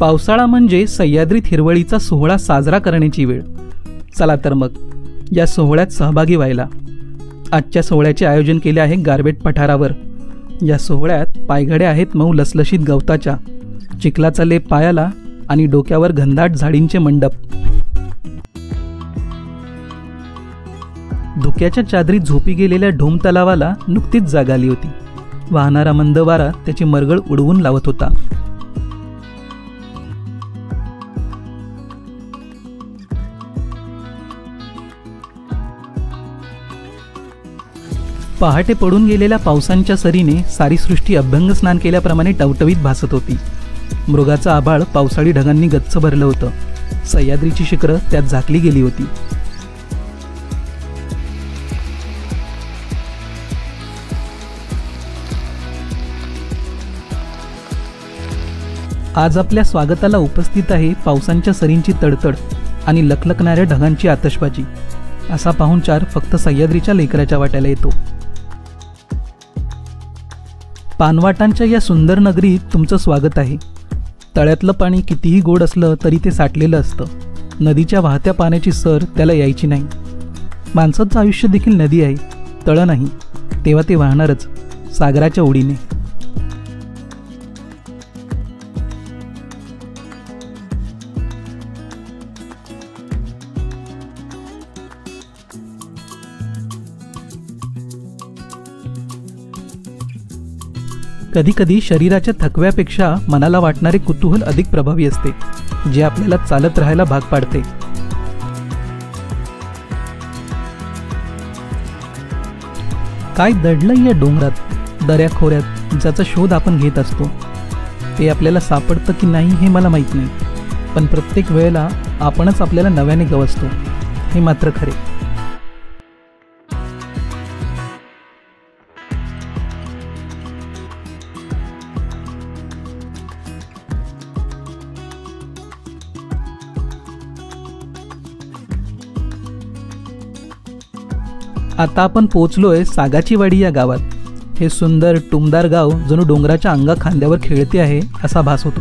पावसाळा म्हणजे सह्याद्रीत हिरवळीचा सोहळा साजरा करण्याची वेळ. चला तर मग या सोहळ्यात सहभागी व्हायला. आजच्या सोहळ्याचे आयोजन केले आहे गारबेट पठारावर. या सोहळ्यात पायघड्या आहेत मऊ लसलशीत गवताच्या, चिखलाचा लेप पायाला आणि डोक्यावर घनदाट झाडींचे मंडप. धुक्याच्या चादरीत झोपी गेलेल्या ढोम तलावाला नुकतीच जाग आली होती. वाहणारा मंद वारा त्याची मरगळ उडवून लावत होता. पहाटे पडून गेलेल्या पावसांच्या सरीने सारी सृष्टी अभ्यंग स्नान केल्याप्रमाणे टवटवीत भासत होती. मृगाचं आभाळ पावसाळी ढगांनी गच्च भरलं होतं. सह्याद्रीची शिखरं त्यात झाकली गेली होती. आज आपल्या स्वागताला उपस्थित आहे पावसांच्या सरींची तडतड आणि लखलखणाऱ्या ढगांची आतषबाजी. असा पाहुणचार फक्त सह्याद्रीच्या लेकराच्या वाट्याला येतो. पानवाटांच्या या सुंदर नगरीत तुमचं स्वागत आहे. तळ्यातलं पाणी कितीही गोड असलं तरी ते साठलेलं असतं. नदीच्या वाहत्या पाण्याची सर त्याला यायची नाही. माणसाचं आयुष्य देखील नदी आहे, तळं नाही. तेव्हा ते वाहणारच सागराच्या ओढीने. कधीकधी शरीराच्या थकव्यापेक्षा मनाला वाटणारे कुतूहल अधिक प्रभावी असते, जे आपल्याला चालत राहायला भाग पाडते. काय दडलंय या डोंगरात, दऱ्याखोऱ्यात, ज्याचा शोध आपण घेत असतो. ते आपल्याला सापडतं की नाही हे मला माहीत नाही, पण प्रत्येक वेळेला आपणच आपल्याला नव्याने गवसतो, हे मात्र खरे. आता आपण पोचलोय सागाचीवाडी या गावात. हे सुंदर टुमदार गाव जणू डोंगराच्या अंगा खांद्यावर खेळते आहे असा भास होतो.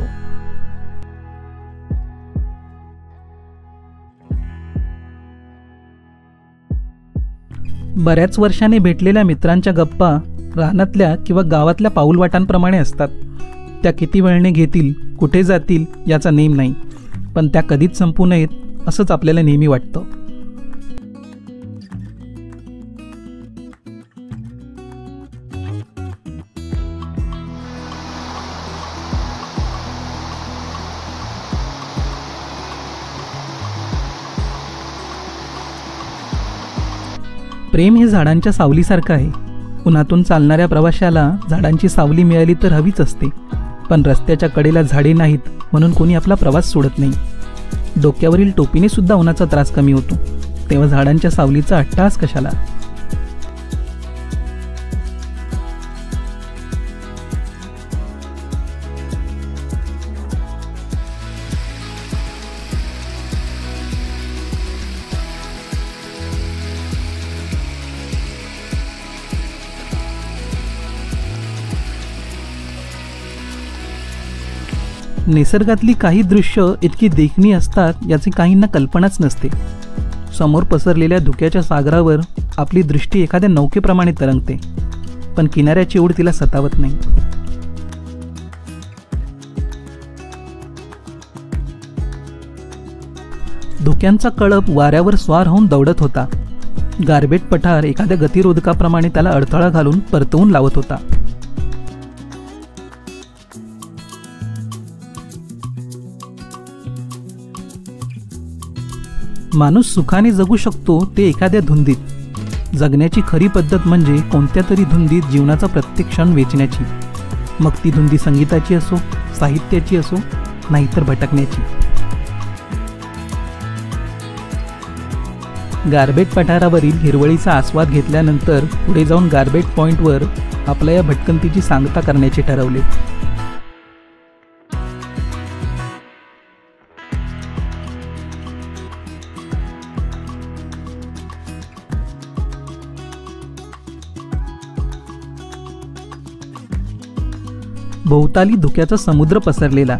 बऱ्याच वर्षांनी भेटलेल्या मित्रांच्या गप्पा रानातल्या किंवा गावातल्या पाऊलवाटांप्रमाणे असतात. त्या किती वेळने घेतील, कुठे जातील याचा नेम नाही, पण त्या कधीच संपू नयेत असंच आपल्याला नेहमी वाटतं. प्रेम हे झाडांच्या सावलीसारखं आहे. उन्हातून चालणाऱ्या प्रवाशाला झाडांची सावली मिळाली तर हवीच असते, पण रस्त्याच्या कडेला झाडे नाहीत म्हणून कोणी आपला प्रवास सोडत नाही. डोक्यावरील टोपीने सुद्धा उन्हाचा त्रास कमी होतो, तेव्हा झाडांच्या सावलीचा अट्टहास कशाला. निसर्गातली काही दृश्य इतकी देखणी असतात याची काहींना कल्पनाच नसते. समोर पसरलेल्या धुक्याच्या सागरावर आपली दृष्टी एखाद्या नौकेप्रमाणे तरंगते, पण किनाऱ्याची ओढ तिला सतावत नाही. धुक्यांचा कळप वाऱ्यावर स्वार होऊन दौडत होता. गारबेट पठार एखाद्या गतिरोधकाप्रमाणे त्याला अडथळा घालून परतवून लावत होता. माणूस सुखाने जगू शकतो ते एखाद्या धुंदीत. जगण्याची खरी पद्धत म्हणजे कोणत्या तरी धुंदीत जीवनाचा प्रत्येक क्षण वेचण्याची. मग ती धुंदी संगीताची असो, साहित्याची असो, नाहीतर भटकण्याची. गारबेट पठारावरील हिरवळीचा आस्वाद घेतल्यानंतर पुढे जाऊन गारबेट पॉइंटवर आपल्या या भटकंतीची सांगता करण्याचे ठरवले. भोवताली धुक्याचा समुद्र पसरलेला.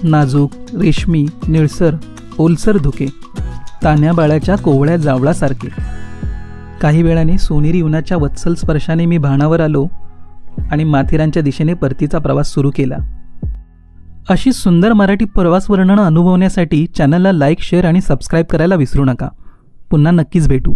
नाजूक, रेशमी, निळसर, ओलसर धुके, तान्ह्या बाळाच्या कोवळ्या जावळासारखे. काही वेळाने सोनेरी उन्हाच्या वत्सल स्पर्शाने मी भानावर आलो आणि माथेरानच्या दिशेने परतीचा प्रवास सुरू केला. अशी सुंदर मराठी प्रवास वर्णनं अनुभवण्यासाठी चॅनलला लाईक, शेअर आणि सबस्क्राईब करायला विसरू नका. पुन्हा नक्कीच भेटू.